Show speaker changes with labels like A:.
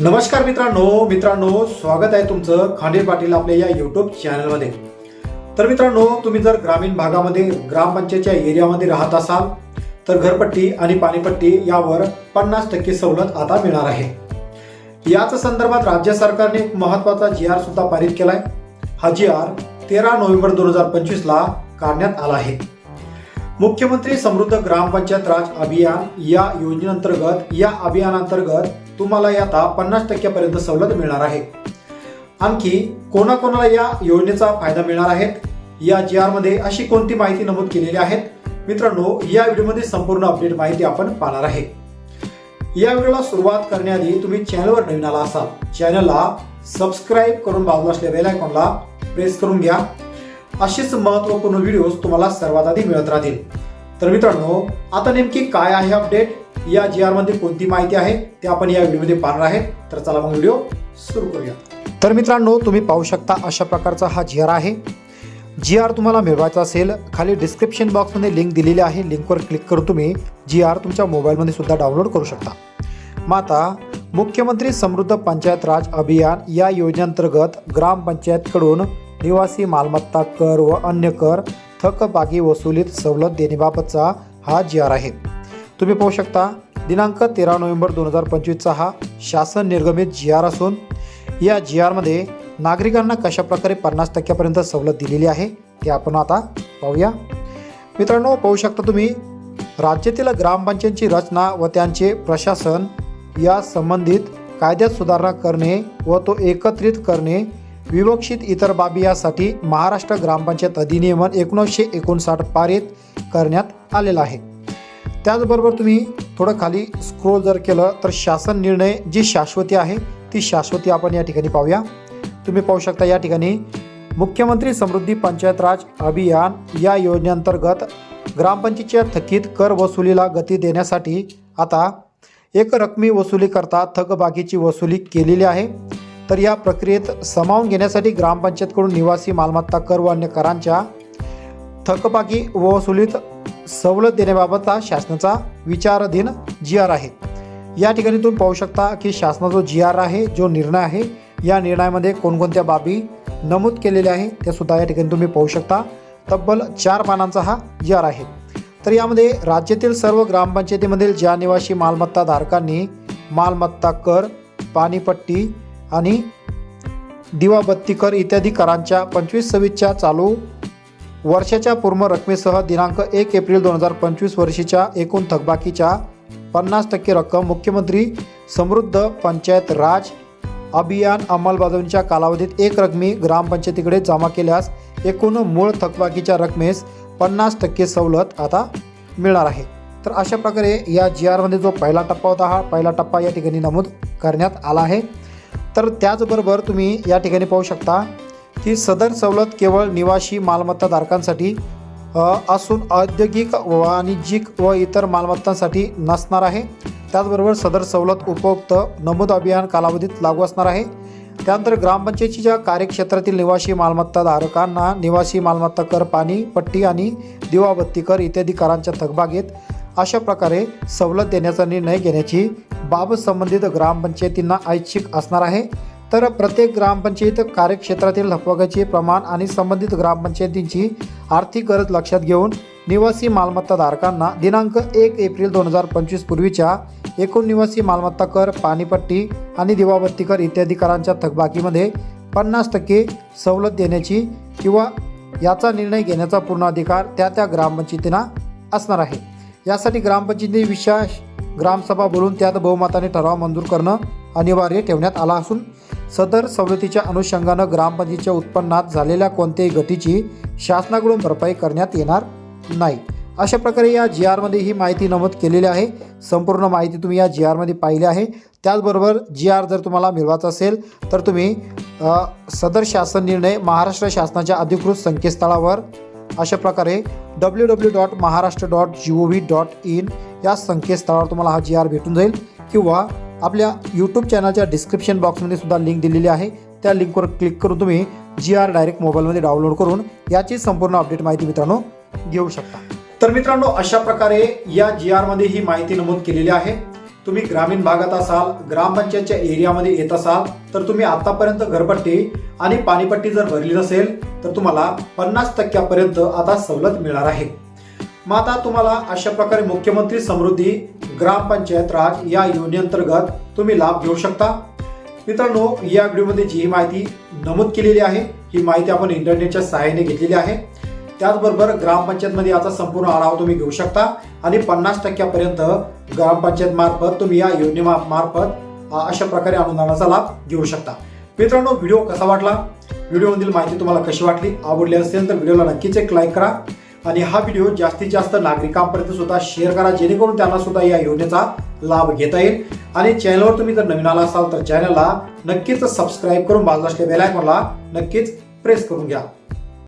A: नमस्कार मित्रांनो स्वागत आहे तुमचं खांडे पाटील आपल्या या यूट्यूब चॅनलमध्ये। तर मित्रांनो, तुम्ही जर ग्रामीण भागामध्ये ग्रामपंचायतच्या एरियामध्ये राहत असाल तर घरपट्टी आणि पाणीपट्टी यावर 50% सवलत आता मिळणार आहे। याच संदर्भात राज्य सरकारने एक महत्त्वाचा GR सुद्धा पारित केलाय। हा GR 13 नोव्हेंबर 2025 ला काढण्यात आला आहे। मुख्यमंत्री समृद्ध ग्रामपंचायत राज अभियान या योजनेअंतर्गत अभियानांतर्गत तुम्हाला यात 50% पर्यंत सवलत मिळणार आहे। आणखी कोणाकोणाला या योजनेचा फायदा मिळणार आहे, या GR मध्ये अशी कोणती माहिती नमूद केलेली आहे मित्रांनो, या व्हिडिओमध्ये संपूर्ण अपडेट माहिती आपण पाहणार आहे। या व्हिडिओला सुरुवात करण्याआधी तुम्ही चॅनलवर नवीन आला असाल, चॅनलला सबस्क्राइब करून बाजूला असलेल्या बेल आयकॉनला प्रेस करून घ्या। अशीच महत्त्वपूर्ण व्हिडिओज तुम्हाला सर्वात आधी मिळत राहतील। तर मित्रांनो, आता नेमकी काय आहे अपडेट, या GR मध्ये कोणती माहिती आहे ते आपण या व्हिडिओमध्ये पाहणार आहे। तर चला मग व्हिडिओ सुरू करूया। तर मित्रांनो, तुम्ही पाहू शकता अशा प्रकारचा हा GR आहे। GR तुम्हाला मिळवायचा असेल, खाली डिस्क्रिप्शन बॉक्समध्ये लिंक दिलेली आहे, लिंकवर क्लिक करून तुम्ही GR तुमच्या मोबाईलमध्ये सुद्धा डाउनलोड करू शकता। मग आता मुख्यमंत्री समृद्ध पंचायत राज अभियान या योजनेअंतर्गत ग्रामपंचायतकडून निवासी मालमत्ता कर व अन्य कर थकबाकी वसुलीत सवलत देण्याबाबतचा हा GR आहे। तुम्ही पाहू शकता दिनांक 13 नोव्हेंबर 2025 हा शासन निर्गमित GR असून या GR मध्ये नागरिकांना कशा प्रकारे 50% पर्यंत सवलत दिलेली आहे ते आपण आता पाहूया। मित्रांनो, पाहू शकता तुम्ही राज्यातील ग्रामपंचायतीची रचना व त्यांचे प्रशासन या संबंधित कायद्यात सुधारणा करणे व तो एकत्रित करणे, विवक्षित इतर बाबी यासाठी महाराष्ट्र ग्रामपंचायत अधिनियम 1959 पारित करण्यात आलेला आहे। त्याचबरोबर तुम्ही थोडं खाली स्क्रोल जर केलं तर शासन निर्णय जी शाश्वती आहे ती शाश्वती आपण या ठिकाणी पाहूया। तुम्ही पाहू शकता या ठिकाणी मुख्यमंत्री समृद्धी पंचायत राज अभियान या योजनेअंतर्गत ग्रामपंचायतीच्या थकीत कर वसुलीला गती देण्यासाठी आता एक रकमी वसुली करता थकबाकीची वसुली केलेली आहे। तर या प्रक्रियेत सामावून घेण्यासाठी ग्रामपंचायतकडून निवासी मालमत्ता कर व अन्य करांच्या थकबाकी वसुलीत सवलत देण्याबाबतचा शासनाचा विचाराधीन GR आहे। या ठिकाणी तुम्ही पाहू शकता की शासनाचा जो GR आहे, जो निर्णय आहे, या निर्णयामध्ये कोणकोणत्या बाबी नमूद केलेल्या आहे ते सुद्धा या ठिकाणी तुम्ही पाहू शकता। तब्बल 4 पानांचा हा GR आहे। तर यामध्ये राज्यातील सर्व ग्रामपंचायतीमधील ज्या निवासी मालमत्ता धारकांनी मालमत्ता कर, पाणीपट्टी आणि दिवाबत्ती कर इत्यादी करांच्या 25-26च्या चालू वर्षाच्या पूर्ण रकमेसह दिनांक 1 एप्रिल 2025 वर्षीच्या एकूण थकबाकीच्या 50% रक्कम मुख्यमंत्री समृद्ध पंचायत राज अभियान अंमलबजावणीच्या कालावधीत एक रकमी ग्रामपंचायतीकडे जमा केल्यास एकूण मूळ थकबाकीच्या रकमेस 50% सवलत आता मिळणार आहे। तर अशा प्रकारे या GR मध्ये जो पहिला टप्पा होता, हा पहिला टप्पा या ठिकाणी नमूद करण्यात आला आहे। तर त्याचबरोबर तुम्ही या ठिकाणी पाहू शकता की सदर सवलत केवळ निवासी मालमत्ता धारकांसाठी असून औद्योगिक, वाणिज्यिक व इतर मालमत्तांसाठी नसणार आहे। त्याचबरोबर सदर सवलत उपरोक्त नमूद अभियान कालावधीत लागू असणार आहे। त्यानंतर ग्रामपंचायतीच्या कार्यक्षेत्रातील निवासी मालमत्ता धारकांना निवासी मालमत्ता कर, पाणी पट्टी आणि दिवाबत्ती कर इत्यादी करांच्या थकबाकीत अशा प्रकारे सवलत देण्याचा निर्णय घेण्याची बाब संबंधित ग्रामपंचायतींना ऐच्छिक असणार आहे। तर प्रत्येक ग्रामपंचायत कार्यक्षेत्रातील थकबाकीचे प्रमाण आणि संबंधित ग्रामपंचायतींची आर्थिक गरज लक्षात घेऊन निवासी मालमत्ता धारकांना दिनांक 1 एप्रिल 2025 पूर्वीच्या एकूण निवासी मालमत्ता कर, पाणीपट्टी आणि दिवाबत्ती कर इत्यादी करांच्या थकबाकीमध्ये 50% सवलत देण्याची किंवा याचा निर्णय घेण्याचा पूर्ण अधिकार त्या ग्रामपंचायतींना असणार आहे। यासाठी ग्रामपंचायतीने विशेष ग्रामसभा बोलून त्यात बहुमताने ठराव मंजूर करणं अनिवार्य ठेवण्यात आला असून सदर सवलतीच्या अनुषंगानं ग्रामपंचायतीच्या उत्पन्नात झालेल्या कोणत्याही घटीची शासनाकडून भरपाई करण्यात येणार नाही। अशा प्रकारे या GR मध्ये ही माहिती नमूद केलेली आहे। संपूर्ण माहिती तुम्ही या GR मध्ये पाहिली आहे। त्याचबरोबर GR जर तुम्हाला मिळवायचा असेल तर तुम्ही सदर शासन निर्णय महाराष्ट्र शासनाच्या अधिकृत संकेतस्थळावर अशा प्रकारे www.maharashtra.gov.in या संकेतस्थळावर तुम्हाला हा GR भेटून जाईल, किंवा आपल्या यूट्यूब चॅनलच्या डिस्क्रिप्शन बॉक्समध्ये सुद्धा लिंक दिलेली आहे, त्या लिंकवर क्लिक करून तुम्ही GR डायरेक्ट मोबाईलमध्ये डाउनलोड करून याची संपूर्ण अपडेट माहिती मित्रांनो घेऊ शकता। तर मित्रांनो, अशा प्रकारे या GR मध्ये ही माहिती नमूद केलेली आहे। तुम्ही ग्रामीण भागात असाल, ग्रामपंचायतच्या एरियामध्ये येत असाल तर तुम्ही आतापर्यंत घरपट्टी आणि पाणीपट्टी जर भरली नसेल तर तुम्हाला 50% पर्यंत आता सवलत मिळणार आहे. मग आता तुम्हाला अशा प्रकारे मुख्यमंत्री समृद्धी ग्रामपंचायत राज या योजनेअंतर्गत तुम्ही लाभ घेऊ शकता. मित्रांनो, या व्हिडिओमध्ये जी माहिती नमूद केलेली आहे ही माहिती आपण इंटरनेटच्या सहाय्याने घेतलेली आहे. त्याचबरोबर ग्रामपंचायतमध्ये याचा संपूर्ण आढावा तुम्ही घेऊ शकता आणि 50% पर्यंत ग्रामपंचायत मार्फत तुम्ही या योजनेमार्फत अशा प्रकारे अनुदानाचा लाभ घेऊ शकता. मित्रांनो, व्हिडिओ कसा वाटला, व्हिडिओमधील माहिती तुम्हाला कशी वाटली, आवडली असेल तर व्हिडिओला नक्कीच एक लाईक करा आणि हा व्हिडिओ जास्तीत जास्त नागरिकांपर्यंत सुद्धा शेअर करा, जेणेकरून त्यांना सुद्धा या योजनेचा लाभ घेता येईल. आणि चॅनलवर तुम्ही जर नवीन आला असाल तर चॅनलला नक्कीच सबस्क्राईब करून बाजूला असलेल्या बेल आयकॉनला नक्कीच प्रेस करून घ्या.